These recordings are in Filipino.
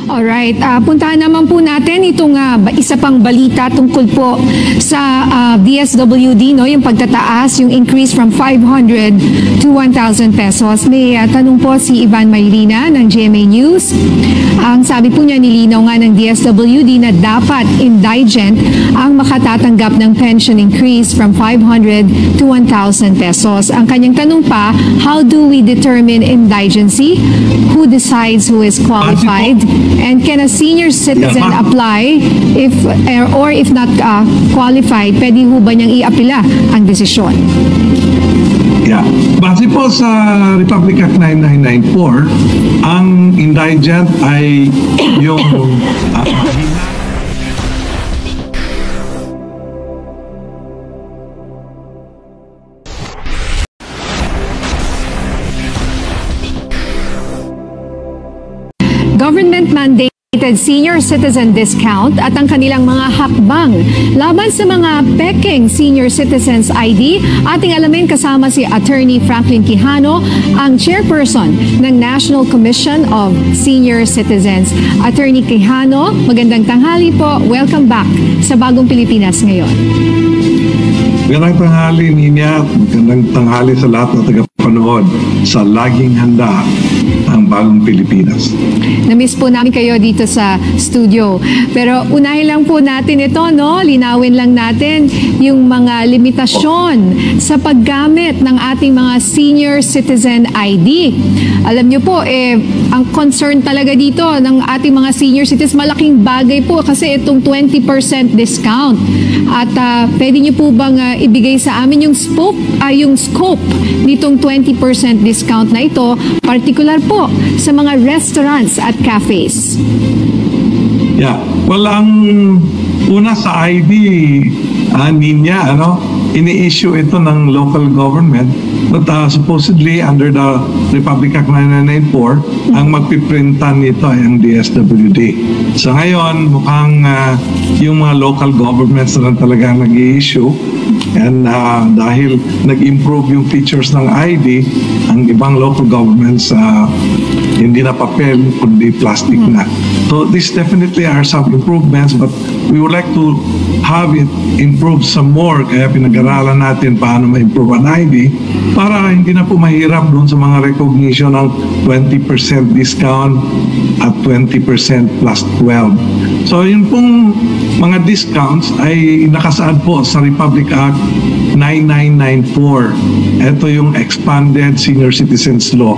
Alright, puntahan naman po natin itong isa pang balita tungkol po sa DSWD, no? Yung pagtataas, yung increase from 500 to 1,000 pesos. May tanong po si Ivan Mayrina ng GMA News. Ang sabi po niya, nilinaw nga ng DSWD na dapat indigent ang makatatanggap ng pension increase from 500 to 1,000 pesos. Ang kanyang tanong pa, how do we determine indigency? Who decides who is qualified? And can a senior citizen apply if not qualified, pwede ho ba niyang i-apila ang desisyon? Yeah. Base po sa Republic Act 9994, ang indigent ay yung government mandated senior citizen discount at ang kanilang mga hakbang laban sa mga peking senior citizens ID. Ating alamin kasama si Attorney Franklin Quijano, ang chairperson ng National Commission of Senior Citizens. Attorney Quijano, magandang tanghali po. Welcome back sa Bagong Pilipinas Ngayon. Magandang tanghali, Ninya. Magandang tanghali sa lahat na tagapanood sa Laging Handa ang Bagong Pilipinas. Na-miss po namin kayo dito sa studio. Pero unahin lang po natin ito, no? Linawin lang natin yung mga limitasyon sa paggamit ng ating mga senior citizen ID. Alam nyo po, ang concern talaga dito ng ating mga senior citizens, malaking bagay po kasi itong 20% discount. At pwede nyo po bang ibigay sa amin yung scope nitong 20% discount na ito, particular po sa mga restaurants at cafes? Yeah. Well, ang una sa ID, Ninya, ini-issue ito ng local government, but supposedly under the Republic Act 9994, ang magpiprintan nito ay ang DSWD. So ngayon, mukhang yung mga local governments na talaga nag-i-issue. And dahil nag-improve yung features ng ID, ang ibang local governments hindi na papel, kundi plastic na. So these definitely are some improvements, but we would like to have it improve some more. Kaya pinag-aralan natin paano ma-improve ang ID para hindi na po mahirap doon sa mga recognition ng 20% discount at 20% plus 12. So yun pong mga discounts ay nakasaad po sa Republic Act 9994. Ito yung expanded senior citizens law.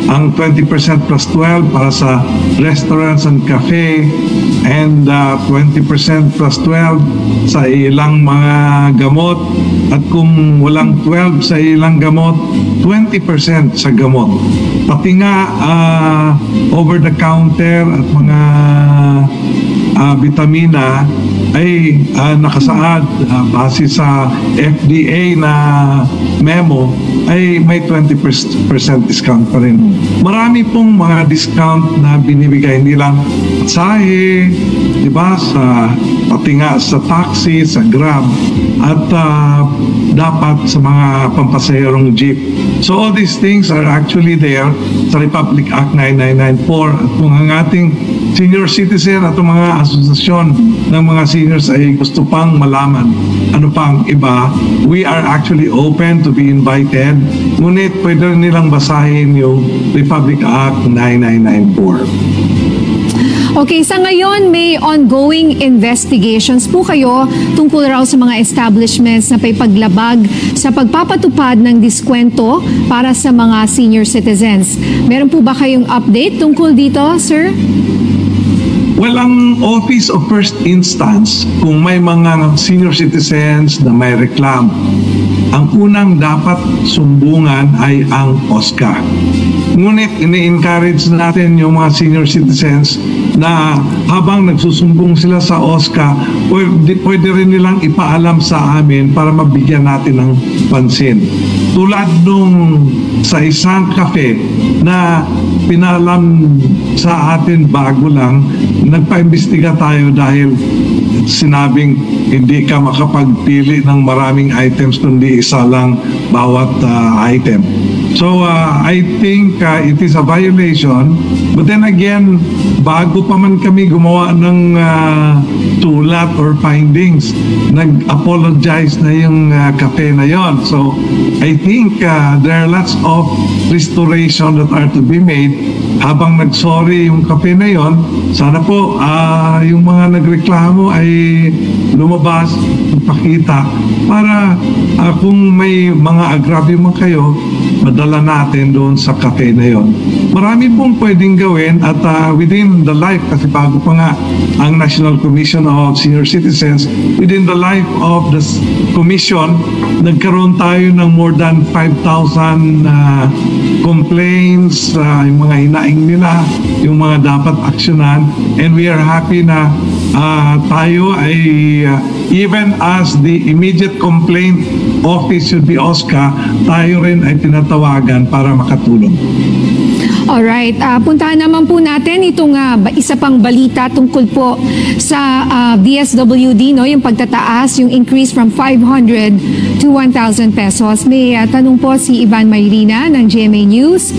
Ang 20% plus 12 para sa restaurants and cafe, and 20% plus 12 sa ilang mga gamot, at kung walang 12 sa ilang gamot, 20% sa gamot. Pati nga over the counter at mga vitamina ay nakasaad base sa FDA na memo ay may 20% discount pa rin. Marami pong mga discount na binibigay, hindi lang sahe, di ba, pati nga sa taxi, sa Grab, at dapat sa mga pampasaherong jeep. So all these things are actually there sa Republic Act 9994. At kung ang ating senior citizen at mga asosasyon ng mga seniors ay gusto pang malaman ano pang iba, we are actually open to be invited. Ngunit pwede nilang basahin yung Republic Act 9994. Okay, sa ngayon may ongoing investigations po kayo tungkol raw sa mga establishments na may paglabag sa pagpapatupad ng diskwento para sa mga senior citizens. Meron po ba kayong update tungkol dito, sir? Well, ang Office of First Instance, kung may mga senior citizens na may reklamo, ang unang dapat sumbungan ay ang OSCA. Ngunit ini-encourage natin yung mga senior citizens na habang nagsusumbong sila sa OSCA, pwede rin nilang ipaalam sa amin para mabigyan natin ng pansin. Tulad nung sa isang cafe na pinalam sa atin bago lang, nagpa-imbestiga tayo dahil sinabing hindi ka makapagpili ng maraming items kundi isa lang bawat item. So I think it is a violation. But then again, bago pa man kami gumawa ng sulat or findings, nag-apologize na yung cafe na yon. So I think there are lots of restoration that are to be made. Habang nag-sorry yung cafe na yon, sana po yung mga nagreklamo ay lumabas, magpakita para kung may mga agravio man kayo, madala natin doon sa cafe na yon. Marami pong pwedeng gawin at within the life, kasi bago pa nga ang National Commission of Senior Citizens, within the life of the commission, nagkaroon tayo ng more than 5,000 complaints, yung mga hinaing nila, yung mga dapat aksyonan, and we are happy na tayo ay even as the immediate complaint office should be OSCA, tayo rin ay tinatawagan para makatulong. Alright, puntahan naman po natin itong isa pang balita tungkol po sa DSWD, no? Yung pagtataas, yung increase from 500 to 1,000 pesos. May tanong po si Ivan Mayrina ng GMA News.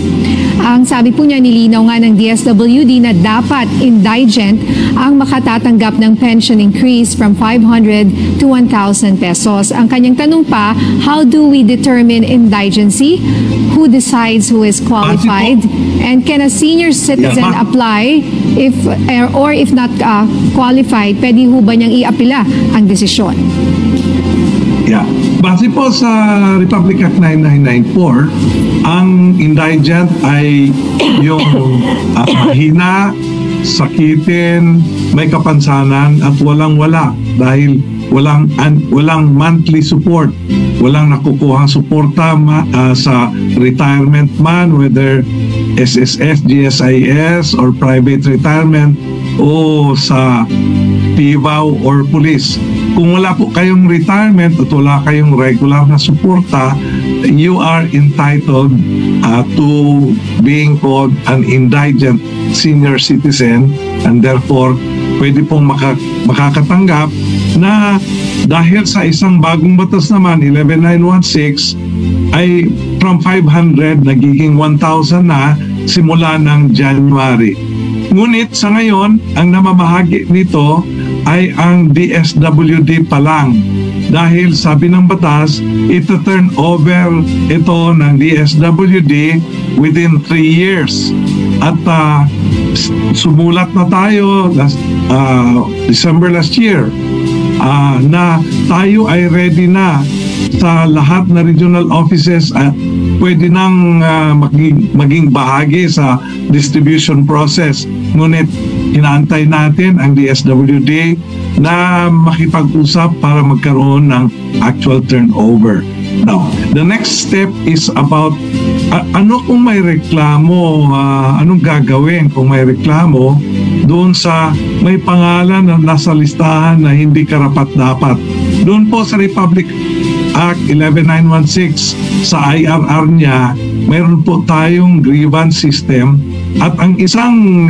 Ang sabi po niya, nilinaw nga ng DSWD na dapat indigent ang makatatanggap ng pension increase from 500 to 1,000 pesos. Ang kanyang tanong pa, how do we determine indigency? Who decides who is qualified? And can a senior citizen apply or if not qualified, pwede ho ba niyang iapila ang desisyon? Yeah. Base po sa Republic Act 9994, ang indigent ay yung mahina, sakitin, may kapansanan at walang-wala dahil walang monthly support, walang nakukuhang suporta sa retirement man, whether SSS, GSIS, or private retirement, o sa PIVAW or police. Kung wala po kayong retirement at wala kayong regular na suporta, you are entitled to being called an indigent senior citizen, and therefore pwede pong makakatanggap na dahil sa isang bagong batas naman, 11916, ay from 500 nagiging 1,000 na simula ng January. Ngunit sa ngayon, ang namamahagi nito ay ang DSWD pa lang. Dahil sabi ng batas, ito turn over ito ng DSWD within 3 years. At sumulat na tayo December last year na tayo ay ready na sa lahat na regional offices pwede nang maging bahagi sa distribution process. Ngunit inaantay natin ang DSWD na makipag-usap para magkaroon ng actual turnover. Now, the next step is about ano kung may reklamo, anong gagawin kung may reklamo doon sa may pangalan na nasa listahan na hindi karapat-dapat. Doon po sa Republic Act 11916 sa IRR niya, mayroon po tayong grievance system at ang isang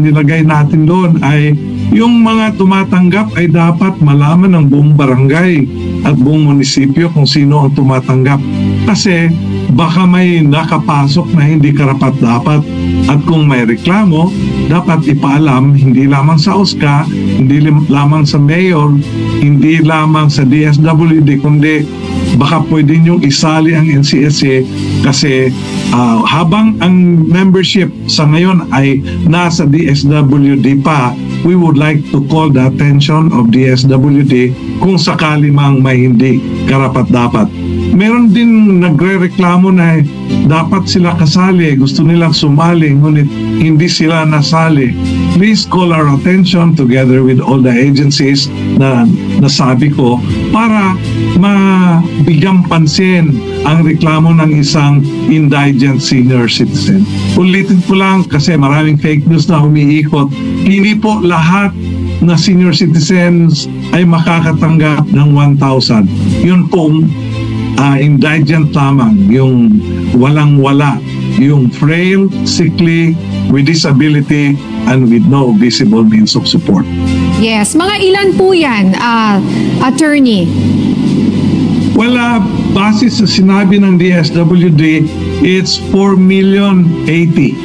nilagay natin doon ay yung mga tumatanggap ay dapat malaman ng buong barangay at buong munisipyo kung sino ang tumatanggap. Kasi baka may nakapasok na hindi karapat-dapat at kung may reklamo, dapat ipaalam hindi lamang sa OSCA, hindi lamang sa mayor, hindi lamang sa DSWD, kundi baka pwede niyong isali ang NCSA kasi habang ang membership sa ngayon ay nasa DSWD pa, we would like to call the attention of DSWD kung sakali mang may hindi karapat-dapat. Meron din nagre-reklamo na dapat sila kasali, gusto nilang sumali, ngunit hindi sila nasali. Please call our attention together with all the agencies na nasabi ko para mabigyang pansin ang reklamo ng isang indigent senior citizen. Ulitin ko lang kasi maraming fake news na umiikot. Hindi po lahat na senior citizens ay makakatanggap ng 1,000. Yun pong indigent lamang, yung walang-wala, yung frail, sickly, with disability, and with no visible means of support. Yes. Mga ilan po yan, attorney? Well, base sa sinabi ng DSWD, It's 4,080,000.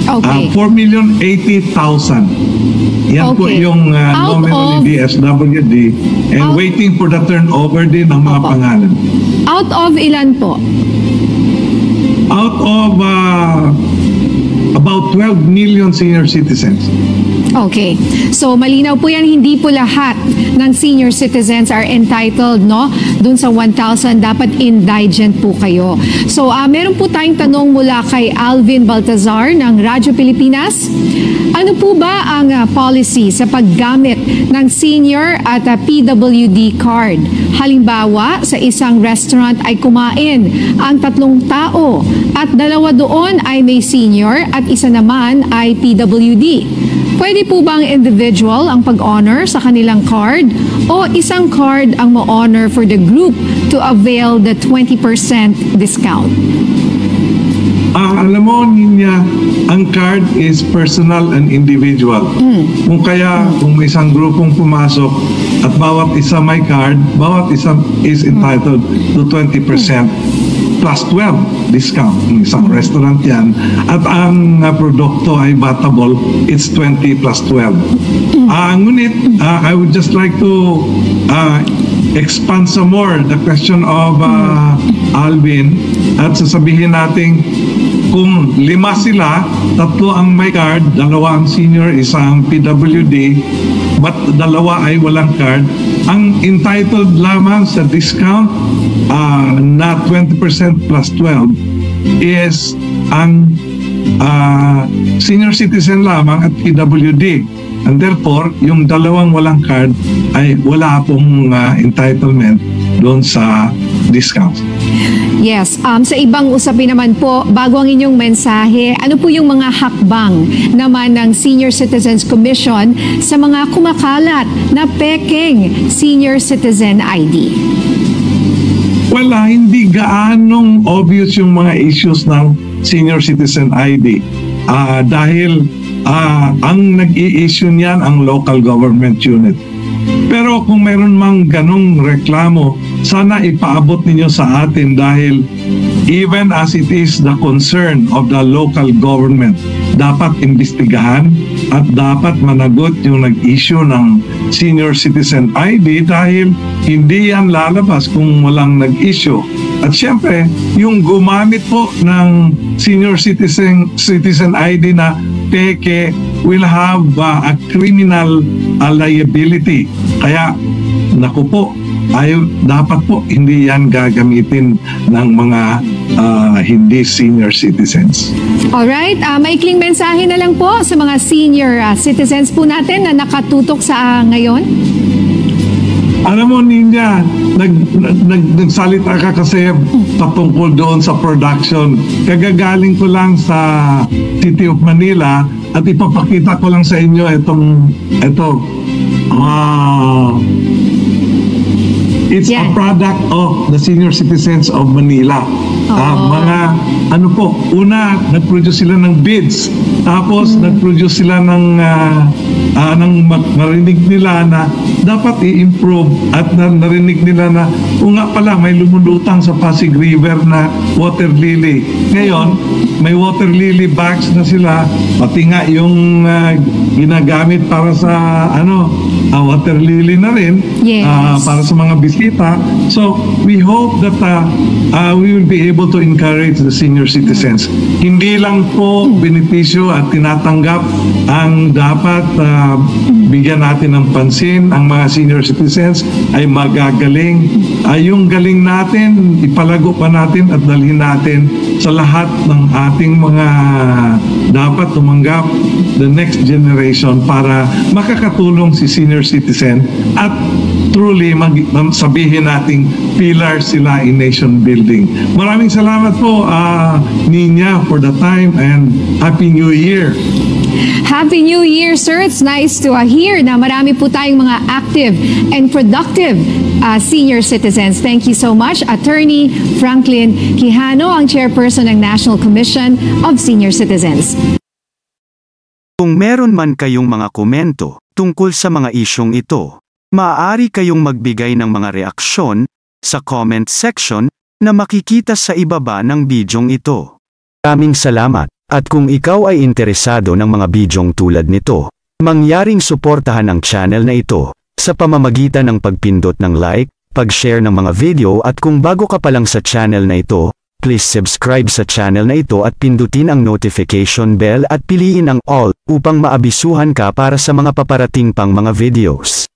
Okay. 4,080,000. Yan po Okay. yung Out nominally of- DSWD and Out- waiting for the turnover din ng mga Opo. pangalan. Out of ilan po? Out of about 12 million senior citizens. Okay. So malinaw po yan, hindi po lahat ng senior citizens are entitled, no? Dun sa 1,000, dapat indigent po kayo. So meron po tayong tanong mula kay Alvin Baltazar ng Radyo Pilipinas. Ano po ba ang policy sa paggamit ng senior at PWD card? Halimbawa, sa isang restaurant ay kumain ang 3 tao at 2 doon ay may senior at isa naman ay PWD. Pwede po bang individual ang pag-honor sa kanilang card o isang card ang ma-honor for the group to avail the 20% discount? Alam mo, Ninya, ang card is personal and individual. Kung may isang grupong pumasok at bawat isa may card, bawat isa is entitled to 20% plus 12 discount. Ng isang restaurant yan. At ang produkto ay batable, it's 20 plus 12. Ngunit, I would just like to expand some more the question of Alvin at sasabihin natin kung 5 sila, 3 ang may card, 2 ang senior, isang PWD, but 2 ay walang card, ang entitled lamang sa discount na 20% plus 12 is ang senior citizen lamang at PWD. And therefore, yung 2 walang card ay wala pong entitlement doon sa discount. Yes. Sa ibang usapin naman po, bago ang inyong mensahe, ano po yung mga hakbang naman ng Senior Citizens Commission sa mga kumakalat na pekeng Senior Citizen ID? Wala, hindi gaanong obvious yung mga issues ng Senior Citizen ID. Dahil ang nag-i-issue niyan ang local government unit. Pero kung meron mang ganong reklamo, sana ipaabot ninyo sa atin dahil even as it is the concern of the local government, dapat imbestigahan at dapat managot yung nag-issue ng Senior Citizen ID dahil hindi yan lalabas kung walang nag-issue. At syempre, yung gumamit po ng Senior Citizen ID na peke will have a criminal liability. Kaya, naku po, dapat po hindi yan gagamitin ng mga hindi senior citizens. Alright, maikling mensahe na lang po sa mga senior citizens po natin na nakatutok sa ngayon. Alam mo, Ninya, nagsalita ka kasi patungkol doon sa production. Kagagaling ko lang sa City of Manila at ipapakita ko lang sa inyo it's a product of the senior citizens of Manila. Una, nag-produce sila ng beads. Tapos, nag-produce sila ng narinig nila na dapat i-improve at narinig nila na nga pala, may lumulutang sa Pasig River na water lily. Ngayon, may water lily bags na sila, pati nga yung ginagamit para sa water lily na rin, para sa mga bisita. So, we hope that we will be able to encourage the senior citizens. Hindi lang po benepisyo at tinatanggap ang dapat bigyan natin ng pansin. Ang mga senior citizens ay magagaling. Yung galing natin, ipalago pa natin at dalhin natin sa lahat ng ating mga dapat tumanggap the next generation para makakatulong si senior citizen at truly sabihin nating pillar sila in nation building. Maraming salamat po, Ninya, for the time and Happy New Year. Happy New Year, sir. It's nice to hear na marami po tayong mga active and productive senior citizens. Thank you so much, Attorney Franklin Quijano, ang chairperson ng National Commission of Senior Citizens. Kung meron man kayong mga komento tungkol sa mga isyong ito, maaari kayong magbigay ng mga reaksyon sa comment section na makikita sa ibaba ng bidyong ito. Maraming salamat, at kung ikaw ay interesado ng mga bidyong tulad nito, mangyaring suportahan ang channel na ito sa pamamagitan ng pagpindot ng like, pag-share ng mga video at kung bago ka pa lang sa channel na ito, please subscribe sa channel na ito at pindutin ang notification bell at piliin ang all upang maabisuhan ka para sa mga paparating pang mga videos.